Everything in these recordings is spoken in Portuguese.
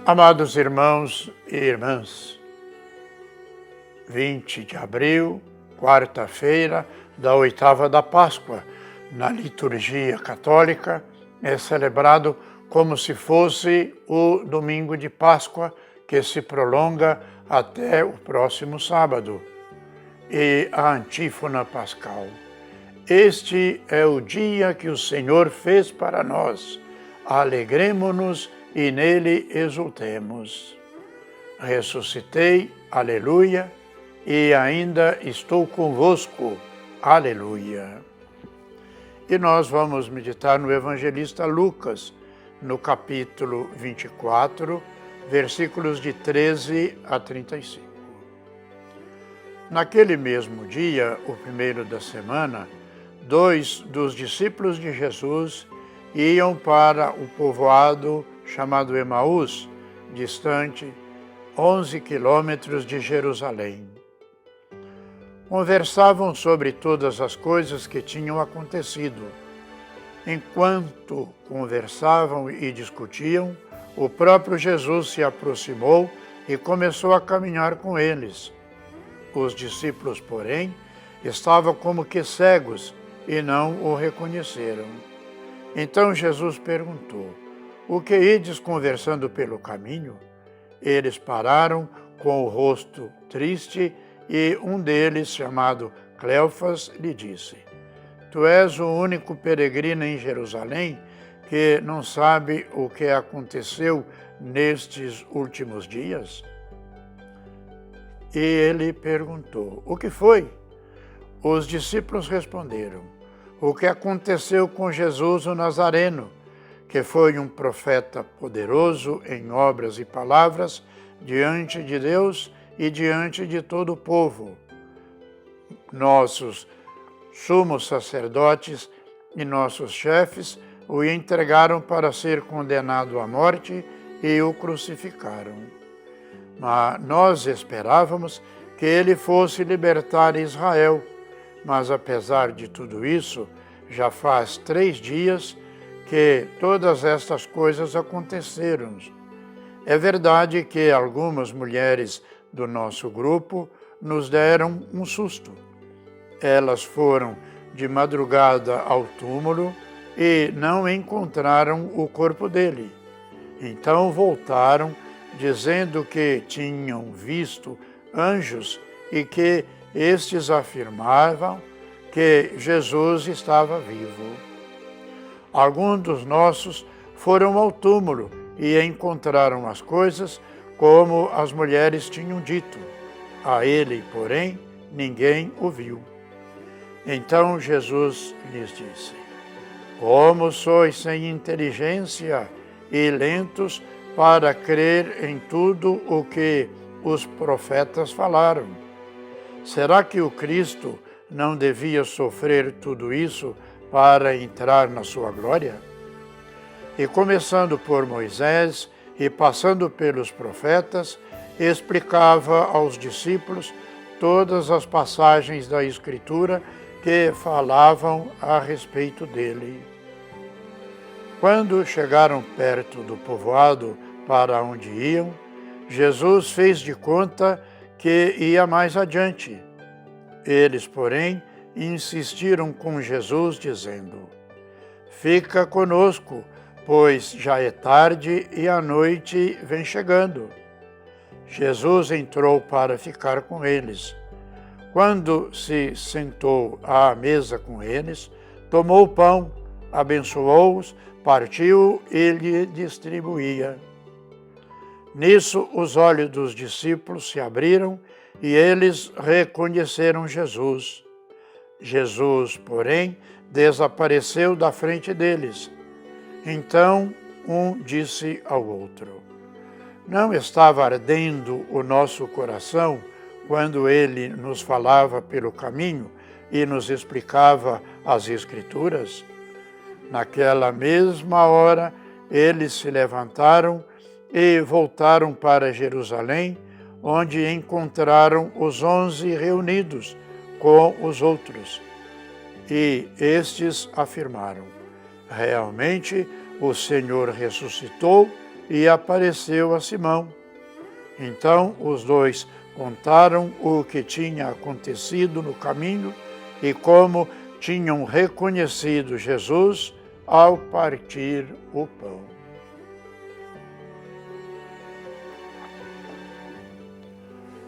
Amados irmãos e irmãs, 20 de abril, quarta-feira da oitava da Páscoa, na liturgia católica, é celebrado como se fosse o domingo de Páscoa, que se prolonga até o próximo sábado. E a antífona pascal: este é o dia que o Senhor fez para nós, alegremo-nos e nele exultemos. Ressuscitei, aleluia, e ainda estou convosco, aleluia. E nós vamos meditar no evangelista Lucas, no capítulo 24, versículos de 13 a 35. Naquele mesmo dia, o primeiro da semana, 2 dos discípulos de Jesus iam para o povoado chamado Emaús, distante 11 quilômetros de Jerusalém. Conversavam sobre todas as coisas que tinham acontecido. Enquanto conversavam e discutiam, o próprio Jesus se aproximou e começou a caminhar com eles. Os discípulos, porém, estavam como que cegos e não o reconheceram. Então Jesus perguntou: o que ides conversando pelo caminho? Eles pararam com o rosto triste e um deles, chamado Cleofas, lhe disse: tu és o único peregrino em Jerusalém que não sabe o que aconteceu nestes últimos dias? E ele perguntou: o que foi? Os discípulos responderam: o que aconteceu com Jesus o Nazareno, que foi um profeta poderoso em obras e palavras diante de Deus e diante de todo o povo. Nossos sumos sacerdotes e nossos chefes o entregaram para ser condenado à morte e o crucificaram. Mas nós esperávamos que ele fosse libertar Israel. Mas apesar de tudo isso, já faz 3 dias que todas estas coisas aconteceram. É verdade que algumas mulheres do nosso grupo nos deram um susto. Elas foram de madrugada ao túmulo e não encontraram o corpo dele. Então voltaram, dizendo que tinham visto anjos e que estes afirmavam que Jesus estava vivo. Alguns dos nossos foram ao túmulo e encontraram as coisas como as mulheres tinham dito. A ele, porém, ninguém o viu. Então Jesus lhes disse: como sois sem inteligência e lentos para crer em tudo o que os profetas falaram. Será que o Cristo não devia sofrer tudo isso para entrar na sua glória? E começando por Moisés e passando pelos profetas, explicava aos discípulos todas as passagens da Escritura que falavam a respeito dele. Quando chegaram perto do povoado para onde iam, Jesus fez de conta que ia mais adiante. Eles, porém, insistiram com Jesus, dizendo: fica conosco, pois já é tarde e a noite vem chegando. Jesus entrou para ficar com eles. Quando se sentou à mesa com eles, tomou o pão, abençoou-os, partiu e lhe distribuía. Nisso os olhos dos discípulos se abriram e eles reconheceram Jesus. Jesus, porém, desapareceu da frente deles. Então um disse ao outro: não estava ardendo o nosso coração quando ele nos falava pelo caminho e nos explicava as Escrituras? Naquela mesma hora, eles se levantaram e voltaram para Jerusalém, onde encontraram os 11 reunidos com os outros. E estes afirmaram: realmente o Senhor ressuscitou e apareceu a Simão. Então os dois contaram o que tinha acontecido no caminho e como tinham reconhecido Jesus ao partir o pão.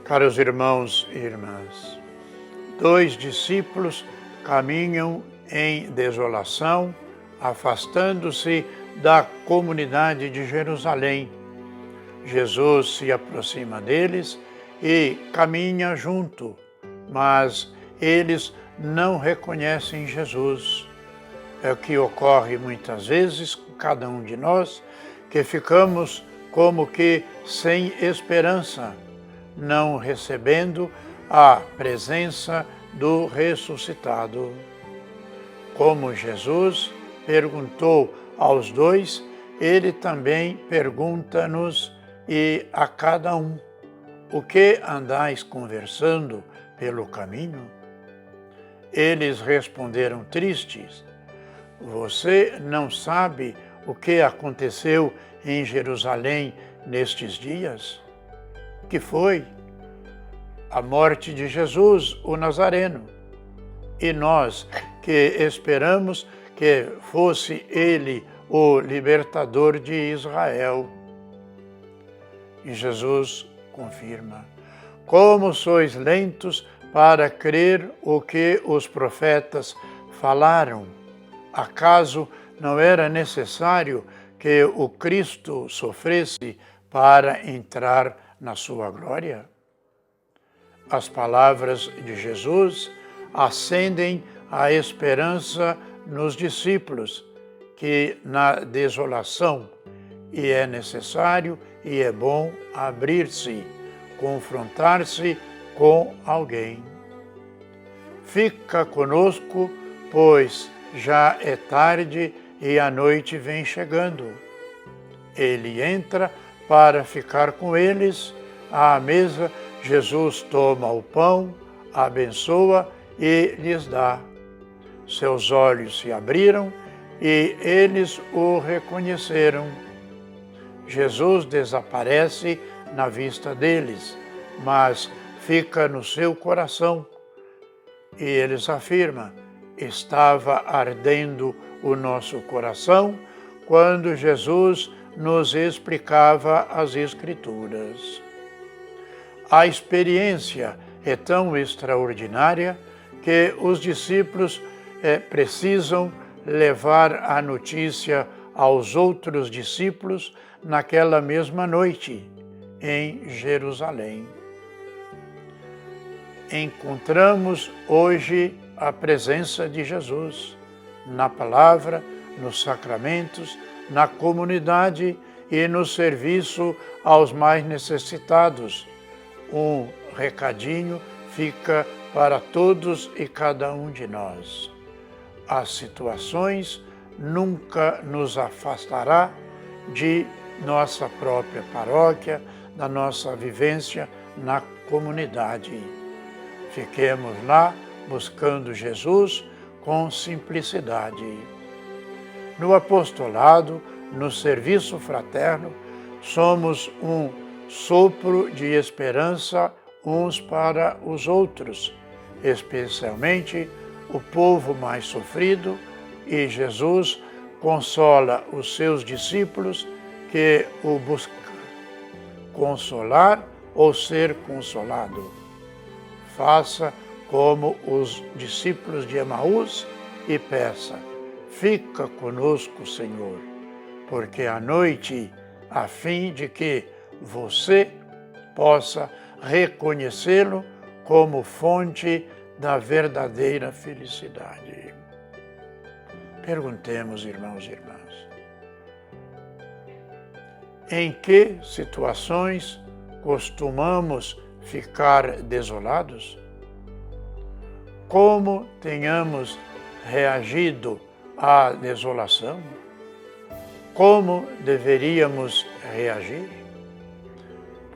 Caros irmãos e irmãs, 2 discípulos caminham em desolação, afastando-se da comunidade de Jerusalém. Jesus se aproxima deles e caminha junto, mas eles não reconhecem Jesus. É o que ocorre muitas vezes com cada um de nós, que ficamos como que sem esperança, não recebendo a presença do ressuscitado. Como Jesus perguntou aos dois, ele também pergunta-nos e a cada um: o que andais conversando pelo caminho? Eles responderam tristes: você não sabe o que aconteceu em Jerusalém nestes dias? Que foi a morte de Jesus, o Nazareno. E nós que esperamos que fosse ele o libertador de Israel. E Jesus confirma: como sois lentos para crer o que os profetas falaram? Acaso não era necessário que o Cristo sofresse para entrar na sua glória? As palavras de Jesus acendem a esperança nos discípulos, que na desolação, e é necessário e é bom abrir-se, confrontar-se com alguém. Fica conosco, pois já é tarde e a noite vem chegando. Ele entra para ficar com eles. À mesa, Jesus toma o pão, abençoa e lhes dá. Seus olhos se abriram e eles o reconheceram. Jesus desaparece na vista deles, mas fica no seu coração. E eles afirmam: estava ardendo o nosso coração quando Jesus nos explicava as Escrituras. A experiência é tão extraordinária que os discípulos precisam levar a notícia aos outros discípulos naquela mesma noite, em Jerusalém. Encontramos hoje a presença de Jesus na palavra, nos sacramentos, na comunidade e no serviço aos mais necessitados. Um recadinho fica para todos e cada um de nós. As situações nunca nos afastará de nossa própria paróquia, da nossa vivência na comunidade. Fiquemos lá buscando Jesus com simplicidade. No apostolado, no serviço fraterno, somos um sopro de esperança uns para os outros, especialmente o povo mais sofrido, e Jesus consola os seus discípulos que o buscam. Consolar ou ser consolado. Faça como os discípulos de Emaús e peça: fica conosco, Senhor, porque à noite, a fim de que você possa reconhecê-lo como fonte da verdadeira felicidade. Perguntemos, irmãos e irmãs, em que situações costumamos ficar desolados? Como tenhamos reagido à desolação? Como deveríamos reagir?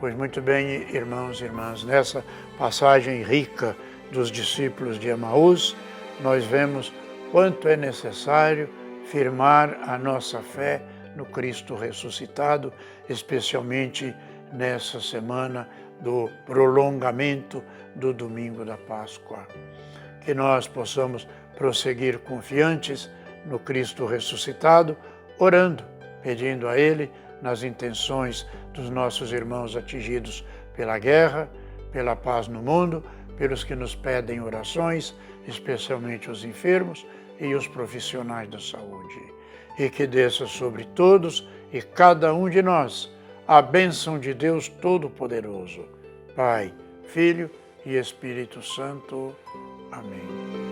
Pois muito bem, irmãos e irmãs, nessa passagem rica dos discípulos de Emaús, nós vemos quanto é necessário firmar a nossa fé no Cristo ressuscitado, especialmente nessa semana do prolongamento do domingo da Páscoa. Que nós possamos prosseguir confiantes no Cristo ressuscitado, orando, pedindo a Ele nas intenções dos nossos irmãos atingidos pela guerra, pela paz no mundo, pelos que nos pedem orações, especialmente os enfermos e os profissionais da saúde. E que desça sobre todos e cada um de nós a bênção de Deus Todo-Poderoso, Pai, Filho e Espírito Santo. Amém.